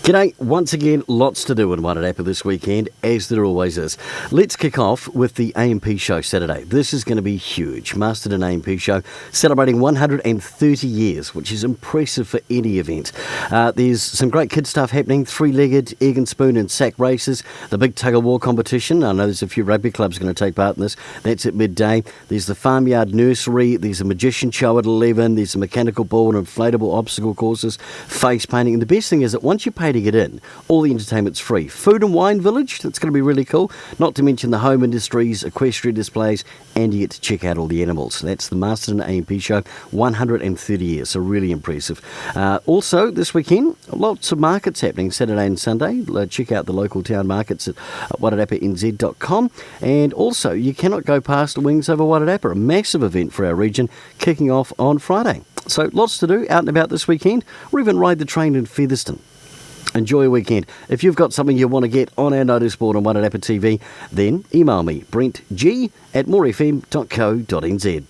G'day, once again, lots to do in Wairarapa this weekend, as there always is. Let's kick off with the AMP show Saturday. This is going to be huge. Masterton AMP show celebrating 130 years, which is impressive for any event. There's some great kid stuff happening, three-legged, egg and spoon and sack races, the big tug-of-war competition. I know there's a few rugby clubs going to take part in this. That's at midday. There's the farmyard nursery, there's a magician show at 11, there's a mechanical ball and inflatable obstacle courses, face painting. And the best thing is that once you pay to get in, all the entertainment's free. Food and wine village, that's going to be really cool. Not to mention the home industries, equestrian displays, and you get to check out all the animals. That's the Masterton AMP show, 130 years, so really impressive. Also, this weekend, lots of markets happening Saturday and Sunday. Check out the local town markets at wairapanz.com. And also, you cannot go past Wings Over Wairarapa, a massive event for our region, kicking off on Friday. So lots to do out and about this weekend, or even ride the train in Featherston. Enjoy your weekend. If you've got something you want to get on our notice board on Wairarapa TV, then email me, Brent G at morefm.co.nz.